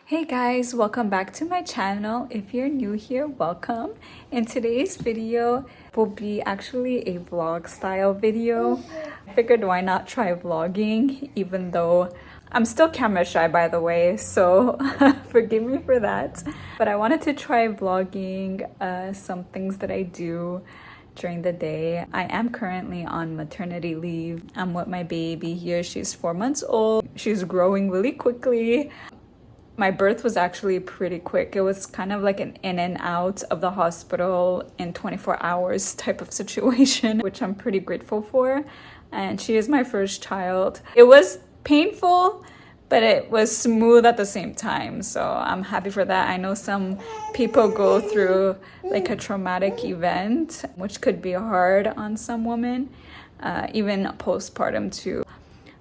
Hey guys, welcome back to my channel. If you're new here, welcome. In today's video will be actually a vlog style video. I figured why not try vlogging, even though I'm still camera shy, by the way, so forgive me for that. But I wanted to try vlogging some things that I do during the day. I am currently on maternity leave. I'm with my baby here. She's 4 months old. She's growing really quickly. My birth was actually pretty quick. It was kind of like an in and out of the hospital in 24 hours type of situation, which I'm pretty grateful for. And she is my first child. It was painful, but it was smooth at the same time. So I'm happy for that. I know some people go through like a traumatic event, which could be hard on some women, even postpartum too.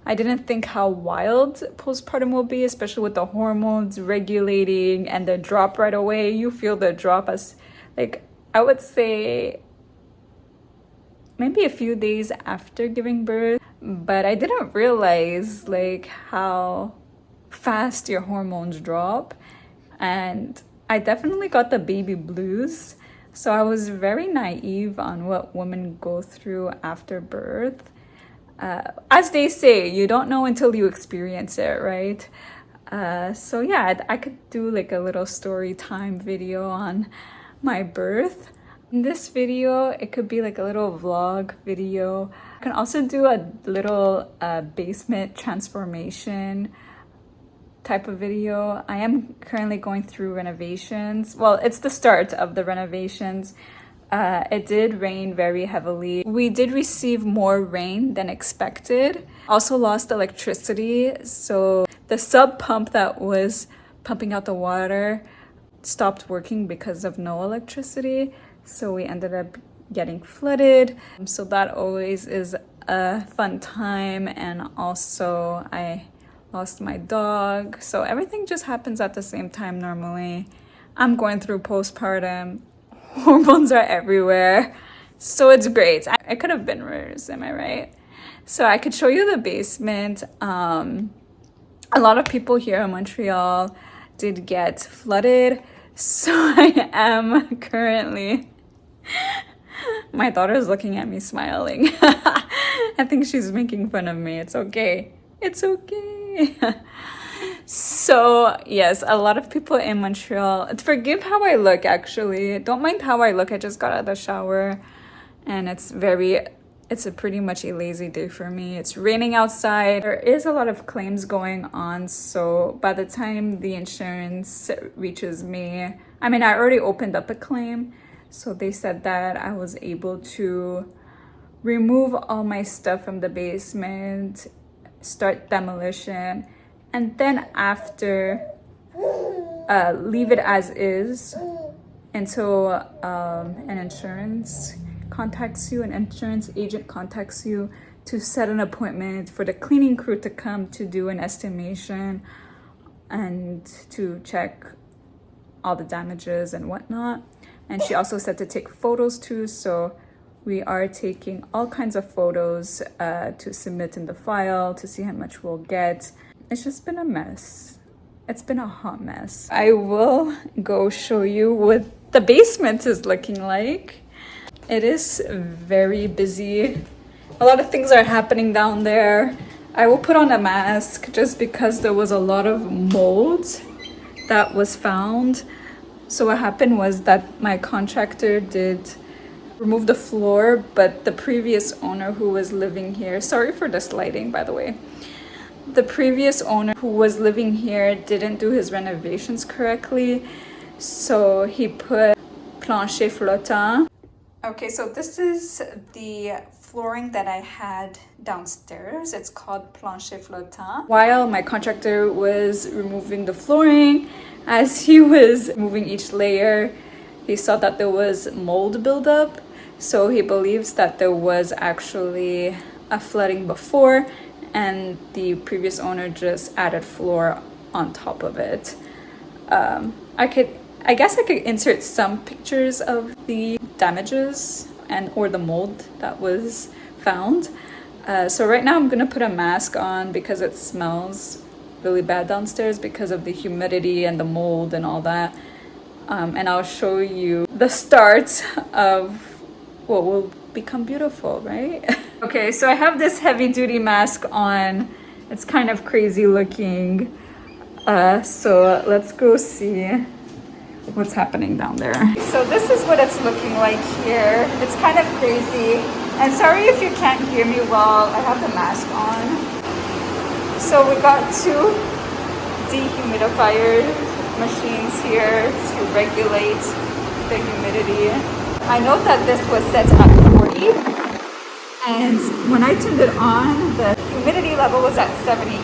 I didn't think how wild postpartum will be, especially with the hormones regulating and the drop right away. You feel the drop as, like, I would say maybe a few days after giving birth, but I didn't realize like how fast your hormones drop. And I definitely got the baby blues. So I was very naive on what women go through after birth. As they say, you don't know until you experience it, right? So yeah, I could do like a little story time video on my birth. In this video, it could be like a little vlog video. I can also do a little basement transformation type of video. I am currently going through renovations. Well, it's the start of the renovations. It did rain very heavily. We did receive more rain than expected. Also lost electricity. So the sub pump that was pumping out the water stopped working because of no electricity. So we ended up getting flooded. So that always is a fun time. And also I lost my dog. So everything just happens at the same time normally. I'm going through postpartum. Hormones are everywhere, so it's great. I could have been worse, am I right? So I could show you the basement. A lot of people here in Montreal did get flooded, so I am currently, my daughter is looking at me smiling. I think she's making fun of me. It's okay, it's okay. So yes, a lot of people in Montreal, forgive how I look actually, don't mind how I look. I just got out of the shower and it's a pretty much a lazy day for me. It's raining outside. There is a lot of claims going on, so by the time the insurance reaches me, I mean, I already opened up a claim, so they said that I was able to remove all my stuff from the basement, start demolition, and then after leave it as is until an insurance agent contacts you to set an appointment for the cleaning crew to come to do an estimation and to check all the damages and whatnot. And she also said to take photos too, so we are taking all kinds of photos to submit in the file to see how much we'll get. It's just been a mess. It's been a hot mess. I will go show you what the basement is looking like. It is very busy. A lot of things are happening down there. I will put on a mask just because there was a lot of mold that was found. So what happened was that my contractor did remove the floor, but the previous owner who was living here, sorry for this lighting by the way, the previous owner who was living here didn't do his renovations correctly, so he put plancher flottant. Okay, so this is the flooring that I had downstairs. It's called plancher flottant. While my contractor was removing the flooring, as he was moving each layer, he saw that there was mold buildup. So he believes that there was actually a flooding before, and the previous owner just added floor on top of it. I guess I could insert some pictures of the damages or the mold that was found. So right now I'm gonna put a mask on because it smells really bad downstairs because of the humidity and the mold and all that. And I'll show you the start of what will become beautiful, right? Okay, so I have this heavy duty mask on. It's kind of crazy looking. So let's go see what's happening down there. So this is what it's looking like here. It's kind of crazy. And sorry if you can't hear me well, I have the mask on. So we got 2 dehumidifier machines here to regulate the humidity. I know that this was set at 40, and when I turned it on, the humidity level was at 78.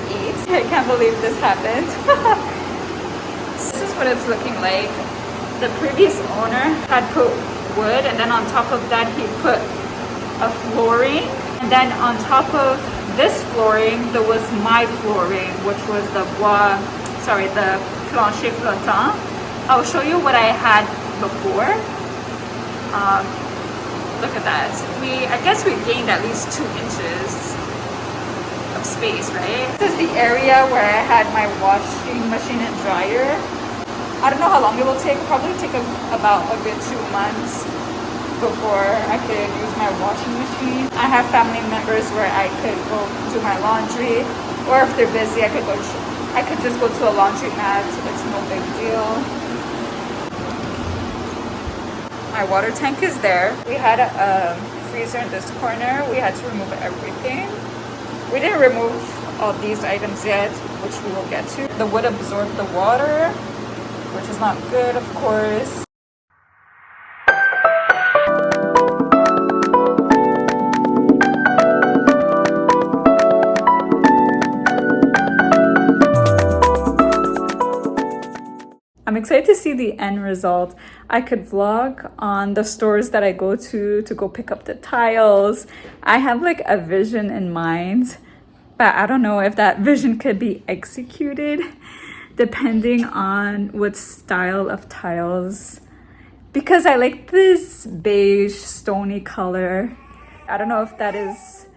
I can't believe this happened. This is what it's looking like. The previous owner had put wood, and then on top of that he put a flooring, and then on top of this flooring there was my flooring, which was the plancher flottant. I'll show you what I had before. Look at that. I guess we gained at least 2 inches of space, right? This is the area where I had my washing machine and dryer. I don't know how long it will take. It'll probably take about a good 2 months before I could use my washing machine. I have family members where I could go do my laundry, or if they're busy, I could just go to a laundromat. It's no big deal. My water tank is there. We had a freezer in this corner. We had to remove everything. We didn't remove all these items yet, which we will get to. The wood absorbed the water, which is not good, of course. I'm excited to see the end result. I could vlog on the stores that I go to go pick up the tiles. I have like a vision in mind, but I don't know if that vision could be executed depending on what style of tiles, because I like this beige stony color. I don't know if that is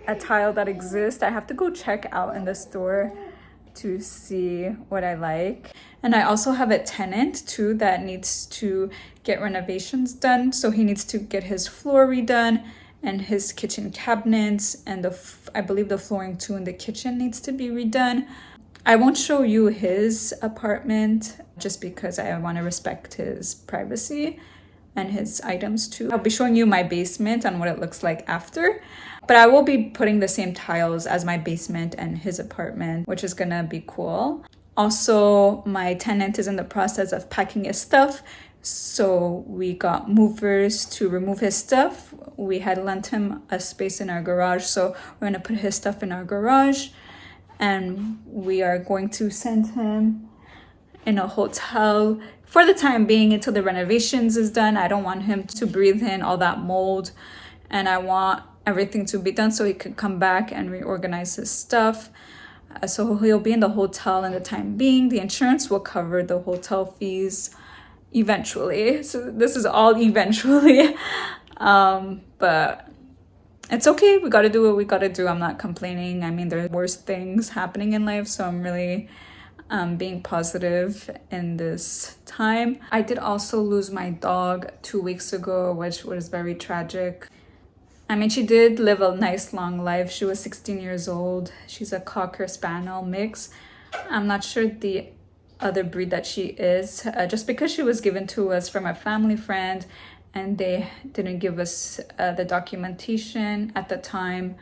a tile that exists. I have to go check out in the store to see what I like. And I also have a tenant too that needs to get renovations done. So he needs to get his floor redone and his kitchen cabinets, and I believe the flooring too in the kitchen needs to be redone. I won't show you his apartment just because I want to respect his privacy and his items too. I'll be showing you my basement and what it looks like after. But I will be putting the same tiles as my basement and his apartment, which is gonna be cool. Also, my tenant is in the process of packing his stuff. So we got movers to remove his stuff. We had lent him a space in our garage. So we're gonna put his stuff in our garage. And we are going to send him in a hotel for the time being until the renovations is done. I don't want him to breathe in all that mold, and I want everything to be done so he could come back and reorganize his stuff. So he'll be in the hotel in the time being. The insurance will cover the hotel fees eventually. So this is all eventually. But it's okay. We got to do what we got to do. I'm not complaining. I mean, there's worse things happening in life. So I'm really being positive in this time. I did also lose my dog 2 weeks ago, which was very tragic. I mean, she did live a nice long life. She was 16 years old. She's a Cocker Spaniel mix. I'm not sure the other breed that she is, just because she was given to us from a family friend and they didn't give us the documentation at the time.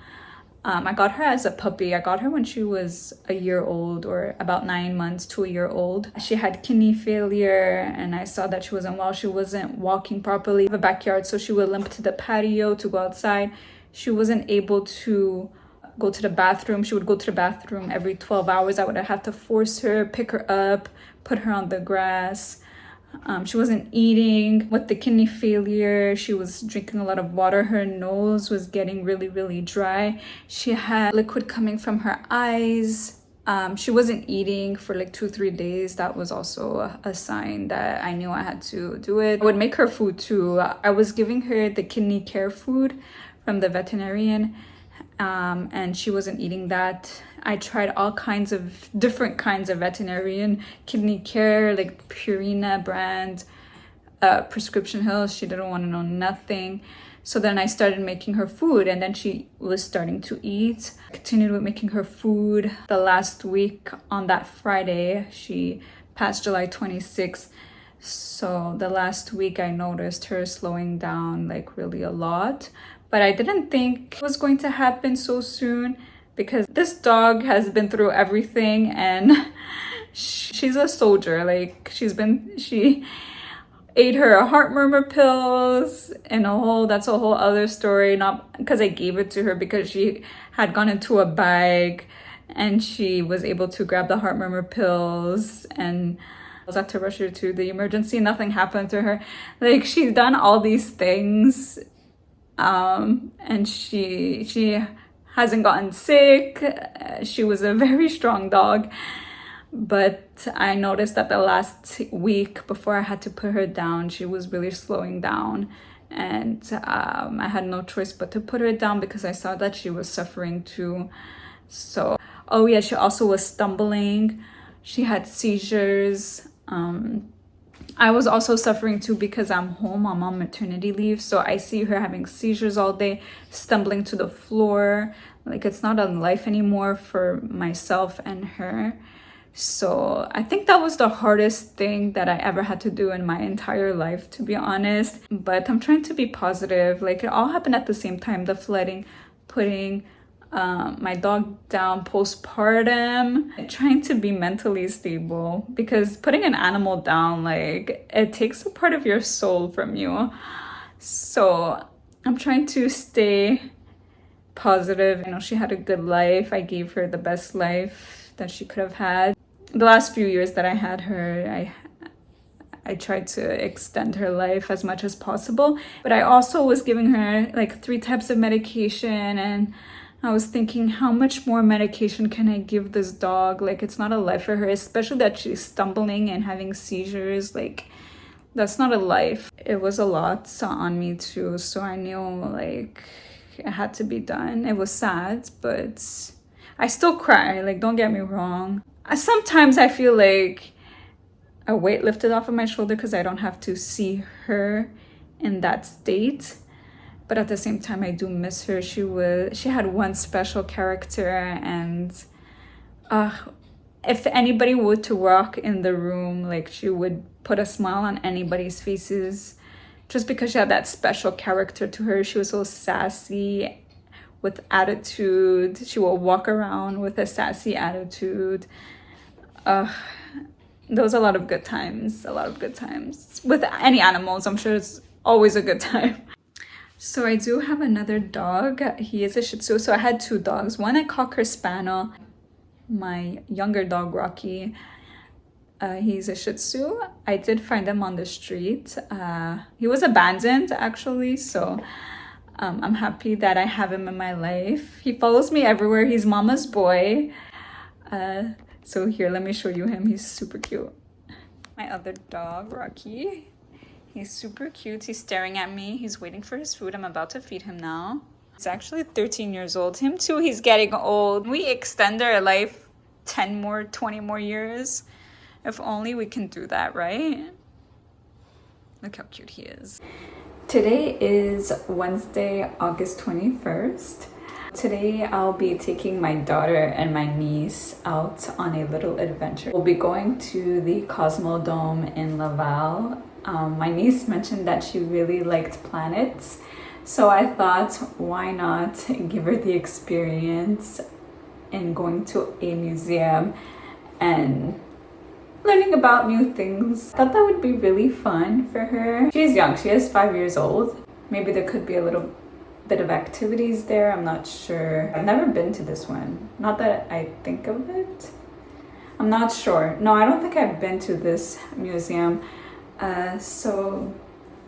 I got her as a puppy. I got her when she was a year old, or about 9 months to a year old. She had kidney failure and I saw that she wasn't well. She wasn't walking properly in the backyard, so she would limp to the patio to go outside. She wasn't able to go to the bathroom. She would go to the bathroom every 12 hours. I would have to force her, pick her up, put her on the grass. She wasn't eating. With the kidney failure, she was drinking a lot of water. Her nose was getting really, really dry. She had liquid coming from her eyes. She wasn't eating for like 2-3 days. That was also a sign that I knew I had to do it. I would make her food too. I was giving her the kidney care food from the veterinarian, and she wasn't eating that. I tried all kinds of different kinds of veterinarian kidney care, like Purina brand, Prescription Hills. She didn't want to know nothing. So then I started making her food, and then she was starting to eat. I continued with making her food. The last week on that Friday, she passed July 26th. So the last week I noticed her slowing down like really a lot. But I didn't think it was going to happen so soon because this dog has been through everything, and she's a soldier. Like she ate her heart murmur pills and that's a whole other story. Not because I gave it to her, because she had gone into a bag and she was able to grab the heart murmur pills, and I was had to rush her to the emergency. Nothing happened to her. Like, she's done all these things, and she hasn't gotten sick. She was a very strong dog. But I noticed that the last week before I had to put her down, she was really slowing down. And I had no choice but to put her down because I saw that she was suffering too. So, oh yeah, she also was stumbling. She had seizures. I was also suffering too because I'm home, I'm on maternity leave. So I see her having seizures all day, stumbling to the floor. Like, it's not a life anymore for myself and her. So I think that was the hardest thing that I ever had to do in my entire life, to be honest. But I'm trying to be positive. Like, it all happened at the same time. The flooding, putting my dog down postpartum, trying to be mentally stable, because putting an animal down, like, it takes a part of your soul from you. So I'm trying to stay positive. You know, she had a good life. I gave her the best life that she could have had. The last few years that I had her, I tried to extend her life as much as possible, but I also was giving her like 3 types of medication, and I was thinking, how much more medication can I give this dog? Like, it's not a life for her, especially that she's stumbling and having seizures. Like, that's not a life. It was a lot on me too, so I knew like it had to be done. It was sad, but I still cry, like, don't get me wrong. Sometimes I feel like a weight lifted off of my shoulder because I don't have to see her in that state. But at the same time, I do miss her. She had one special character, and if anybody were to walk in the room, like, she would put a smile on anybody's faces just because she had that special character to her. She was so sassy, with attitude. She will walk around with a sassy attitude. There was a lot of good times, with any animals. I'm sure it's always a good time. So I do have another dog. He is a Shih Tzu. So I had 2 dogs. One I Cocker Spaniel, my younger dog Rocky. He's a Shih Tzu. I did find him on the street. He was abandoned, actually, so I'm happy that I have him in my life. He follows me everywhere. He's mama's boy. So here, let me show you him. He's super cute. My other dog, Rocky. He's super cute. He's staring at me. He's waiting for his food. I'm about to feed him now. He's actually 13 years old. Him too, he's getting old. We extend our life 10 more, 20 more years. If only we can do that, right? Look how cute he is. Today is Wednesday, August 21st. Today I'll be taking my daughter and my niece out on a little adventure. We'll be going to the Cosmodome in Laval. My niece mentioned that she really liked planets, so I thought, why not give her the experience in going to a museum and learning about new things. I thought that would be really fun for her. She's young, she is 5 years old. Maybe there could be a little bit of activities there, I'm not sure. I've never been to this one, not that I think of it. I'm not sure. No, I don't think I've been to this museum. So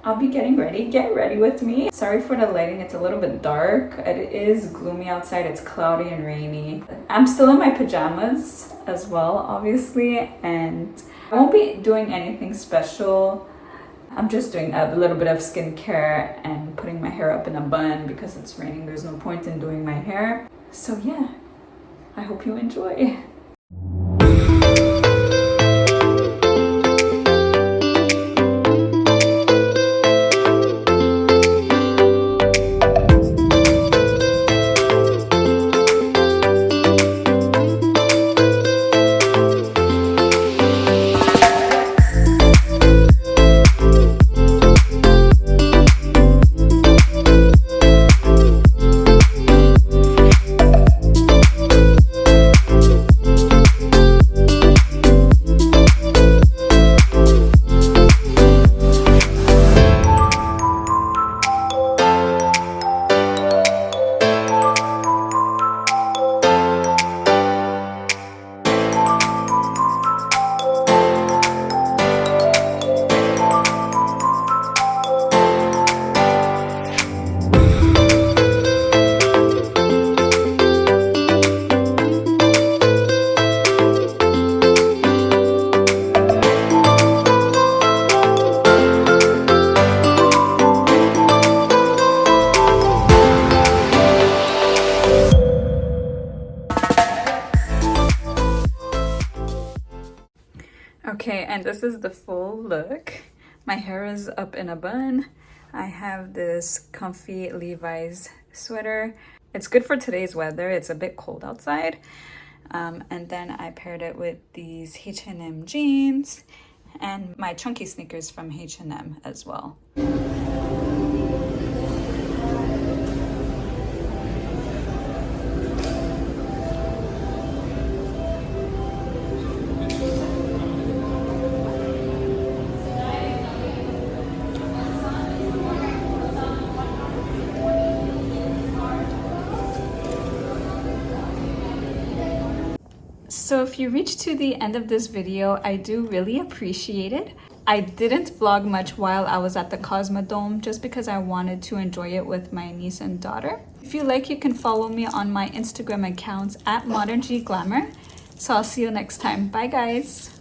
I'll be getting ready. Get ready with me. Sorry for the lighting, it's a little bit dark. It is gloomy outside, it's cloudy and rainy. I'm still in my pajamas as well, obviously, and I won't be doing anything special. I'm just doing a little bit of skincare and putting my hair up in a bun because it's raining. There's no point in doing my hair. So yeah, I hope you enjoy. Okay, and this is the full look. My hair is up in a bun. I have this comfy Levi's sweater. It's good for today's weather. It's a bit cold outside. And then I paired it with these H&M jeans and my chunky sneakers from H&M as well. So if you reached to the end of this video, I do really appreciate it. I didn't vlog much while I was at the Cosmodome just because I wanted to enjoy it with my niece and daughter. If you like, you can follow me on my Instagram accounts at moderngglamour. So I'll see you next time. Bye guys.